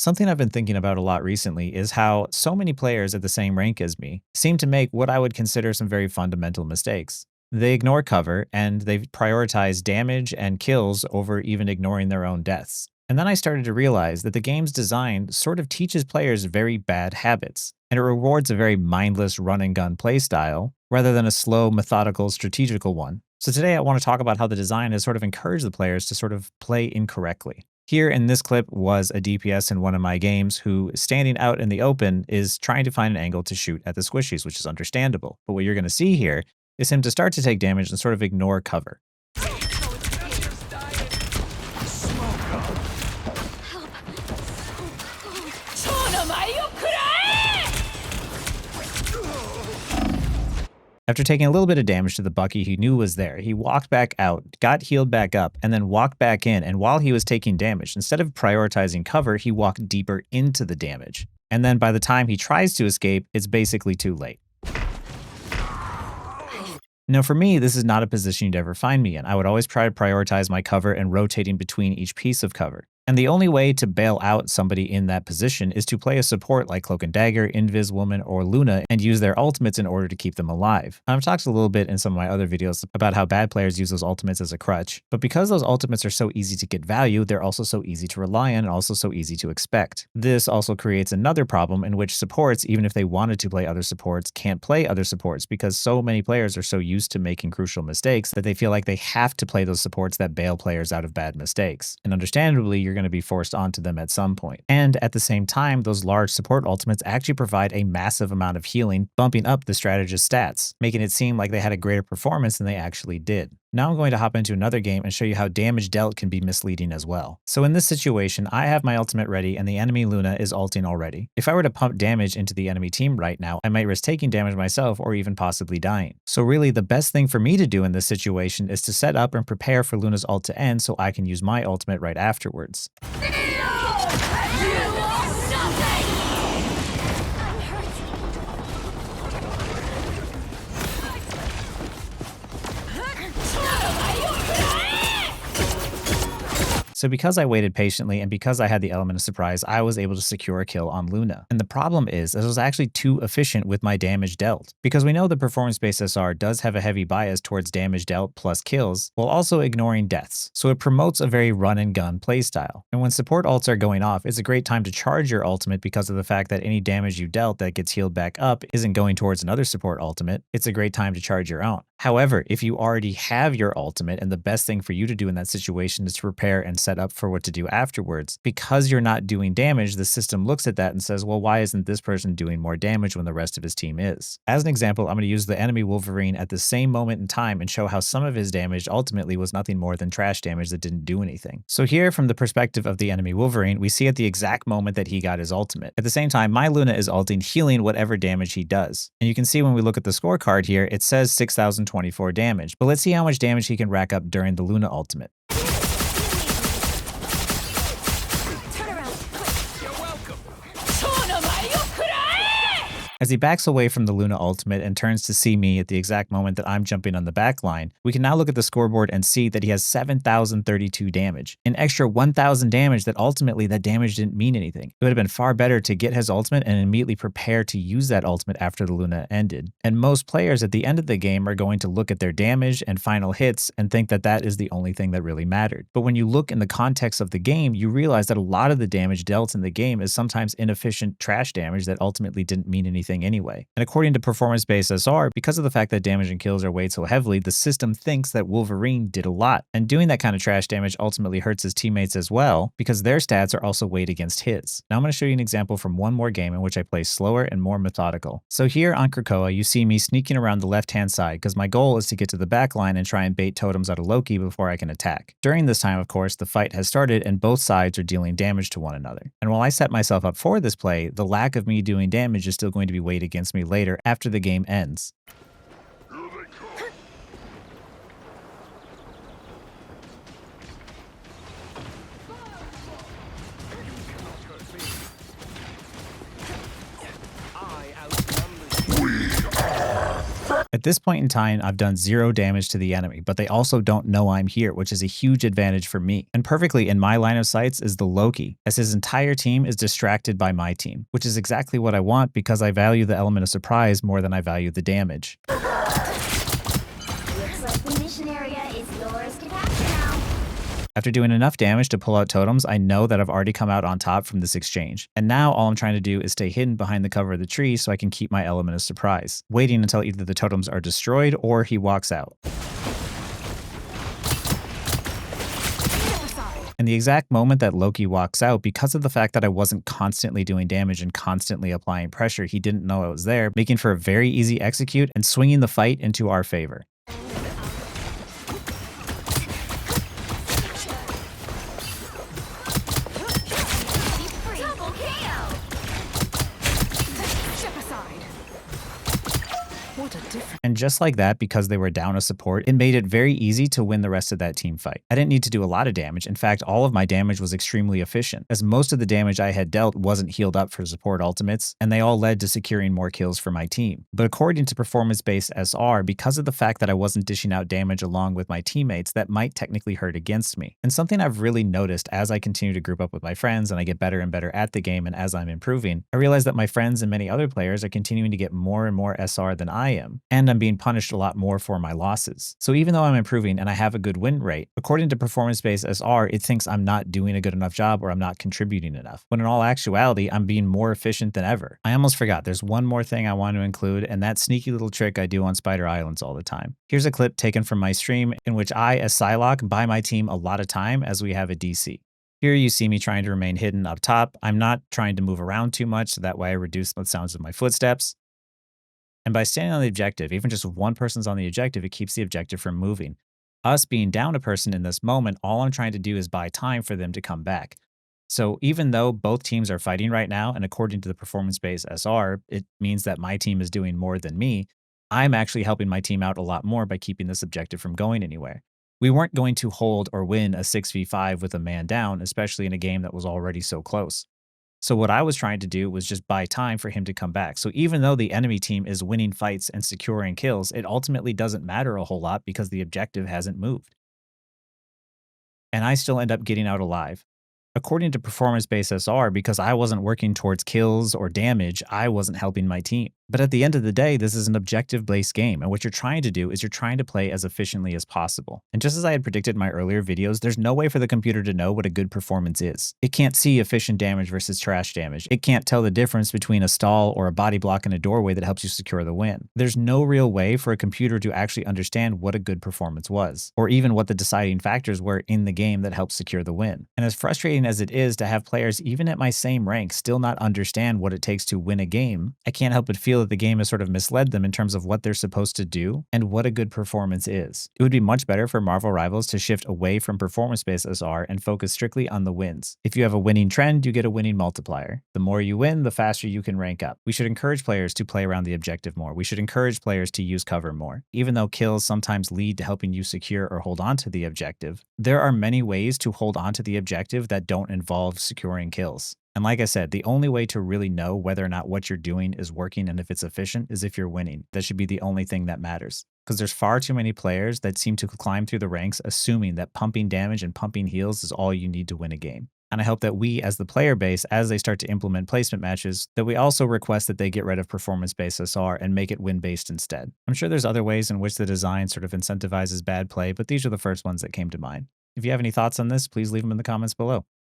Something I've been thinking about a lot recently is how so many players at the same rank as me seem to make what I would consider some very fundamental mistakes. They ignore cover and they prioritize damage and kills over even ignoring their own deaths. And then I started to realize that the game's design sort of teaches players very bad habits, and it rewards a very mindless run and gun playstyle rather than a slow, methodical, strategical one. So today I want to talk about how the design has sort of encouraged the players to sort of play incorrectly. Here in this clip was a DPS in one of my games who, standing out in the open, is trying to find an angle to shoot at the squishies, which is understandable. But what you're going to see here is him to start to take damage and sort of ignore cover. After taking a little bit of damage to the Bucky he knew was there, he walked back out, got healed back up, and then walked back in, and while he was taking damage, instead of prioritizing cover, he walked deeper into the damage. And then by the time he tries to escape, it's basically too late. Now for me, this is not a position you'd ever find me in. I would always try to prioritize my cover and rotating between each piece of cover. And the only way to bail out somebody in that position is to play a support like Cloak and Dagger, Invis Woman, or Luna and use their ultimates in order to keep them alive. I've talked a little bit in some of my other videos about how bad players use those ultimates as a crutch, but because those ultimates are so easy to get value, they're also so easy to rely on and also so easy to expect. This also creates another problem in which supports, even if they wanted to play other supports, can't play other supports because so many players are so used to making crucial mistakes that they feel like they have to play those supports that bail players out of bad mistakes. And understandably, you're going to be forced onto them at some point. And at the same time, those large support ultimates actually provide a massive amount of healing, bumping up the strategist's stats, making it seem like they had a greater performance than they actually did. Now I'm going to hop into another game and show you how damage dealt can be misleading as well. So in this situation, I have my ultimate ready and the enemy Luna is ulting already. If I were to pump damage into the enemy team right now, I might risk taking damage myself or even possibly dying. So really the best thing for me to do in this situation is to set up and prepare for Luna's ult to end so I can use my ultimate right afterwards. So because I waited patiently and because I had the element of surprise, I was able to secure a kill on Luna. And the problem is I was actually too efficient with my damage dealt. Because we know the performance-based SR does have a heavy bias towards damage dealt plus kills, while also ignoring deaths. So it promotes a very run and gun playstyle. And when support ults are going off, it's a great time to charge your ultimate because of the fact that any damage you dealt that gets healed back up isn't going towards another support ultimate. It's a great time to charge your own. However, if you already have your ultimate and the best thing for you to do in that situation is to prepare and set up for what to do afterwards, because you're not doing damage, the system looks at that and says, well, why isn't this person doing more damage when the rest of his team is? As an example, I'm going to use the enemy Wolverine at the same moment in time and show how some of his damage ultimately was nothing more than trash damage that didn't do anything. So here, from the perspective of the enemy Wolverine, we see at the exact moment that he got his ultimate. At the same time, my Luna is ulting, healing whatever damage he does. And you can see when we look at the scorecard here, it says 6,024 damage. But let's see how much damage he can rack up during the Luna ultimate. As he backs away from the Luna ultimate and turns to see me at the exact moment that I'm jumping on the back line, we can now look at the scoreboard and see that he has 7,032 damage. An extra 1,000 damage that ultimately that damage didn't mean anything. It would have been far better to get his ultimate and immediately prepare to use that ultimate after the Luna ended. And most players at the end of the game are going to look at their damage and final hits and think that that is the only thing that really mattered. But when you look in the context of the game, you realize that a lot of the damage dealt in the game is sometimes inefficient trash damage that ultimately didn't mean anything anyway. And according to performance-based SR, because of the fact that damage and kills are weighed so heavily, the system thinks that Wolverine did a lot. And doing that kind of trash damage ultimately hurts his teammates as well, because their stats are also weighed against his. Now I'm going to show you an example from one more game in which I play slower and more methodical. So here on Krakoa, you see me sneaking around the left-hand side because my goal is to get to the back line and try and bait totems out of Loki before I can attack. During this time, of course, the fight has started and both sides are dealing damage to one another. And while I set myself up for this play, the lack of me doing damage is still going to be weighed against me later after the game ends. At this point in time, I've done 0 damage to the enemy, but they also don't know I'm here, which is a huge advantage for me. And perfectly in my line of sights is the Loki, as his entire team is distracted by my team, which is exactly what I want because I value the element of surprise more than I value the damage. Looks like the mission area is yours to capture now. After doing enough damage to pull out totems, I know that I've already come out on top from this exchange. And now all I'm trying to do is stay hidden behind the cover of the tree so I can keep my element of surprise, waiting until either the totems are destroyed or he walks out. In the exact moment that Loki walks out, because of the fact that I wasn't constantly doing damage and constantly applying pressure, he didn't know I was there, making for a very easy execute and swinging the fight into our favor. Double KO. Step aside. What a difference. And just like that, because they were down a support, it made it very easy to win the rest of that team fight. I didn't need to do a lot of damage. In fact, all of my damage was extremely efficient, as most of the damage I had dealt wasn't healed up for support ultimates, and they all led to securing more kills for my team. But according to performance-based SR, because of the fact that I wasn't dishing out damage along with my teammates, that might technically hurt against me. And something I've really noticed as I continue to group up with my friends and I get better and better at the game and as I'm improving, I realize that my friends and many other players are continuing to get more and more SR than I am, and I'm being punished a lot more for my losses. So even though I'm improving and I have a good win rate, according to performance-based SR, it thinks I'm not doing a good enough job or I'm not contributing enough, when in all actuality, I'm being more efficient than ever. I almost forgot, there's one more thing I want to include, and that sneaky little trick I do on Spider Islands all the time. Here's a clip taken from my stream in which I, as Psylocke, buy my team a lot of time as we have a DC. Here you see me trying to remain hidden up top. I'm not trying to move around too much, so that way I reduce the sounds of my footsteps. And by standing on the objective, even just one person's on the objective, it keeps the objective from moving. Us being down a person in this moment, all I'm trying to do is buy time for them to come back. So even though both teams are fighting right now, and according to the performance-based SR, it means that my team is doing more than me, I'm actually helping my team out a lot more by keeping this objective from going anywhere. We weren't going to hold or win a 6v5 with a man down, especially in a game that was already so close. So what I was trying to do was just buy time for him to come back. So even though the enemy team is winning fights and securing kills, it ultimately doesn't matter a whole lot because the objective hasn't moved. And I still end up getting out alive. According to performance-based SR, because I wasn't working towards kills or damage, I wasn't helping my team. But at the end of the day, this is an objective-based game, and what you're trying to do is you're trying to play as efficiently as possible. And just as I had predicted in my earlier videos, there's no way for the computer to know what a good performance is. It can't see efficient damage versus trash damage. It can't tell the difference between a stall or a body block in a doorway that helps you secure the win. There's no real way for a computer to actually understand what a good performance was, or even what the deciding factors were in the game that helped secure the win. And as frustrating as it is to have players even at my same rank still not understand what it takes to win a game, I can't help but feel that the game has sort of misled them in terms of what they're supposed to do and what a good performance is. It would be much better for Marvel Rivals to shift away from performance-based SR and focus strictly on the wins. If you have a winning trend, you get a winning multiplier. The more you win, the faster you can rank up. We should encourage players to play around the objective more. We should encourage players to use cover more. Even though kills sometimes lead to helping you secure or hold on to the objective, there are many ways to hold on to the objective that don't involve securing kills. And like I said, the only way to really know whether or not what you're doing is working and if it's efficient is if you're winning. That should be the only thing that matters. Because there's far too many players that seem to climb through the ranks assuming that pumping damage and pumping heals is all you need to win a game. And I hope that we, as the player base, as they start to implement placement matches, that we also request that they get rid of performance-based SR and make it win-based instead. I'm sure there's other ways in which the design sort of incentivizes bad play, but these are the first ones that came to mind. If you have any thoughts on this, please leave them in the comments below.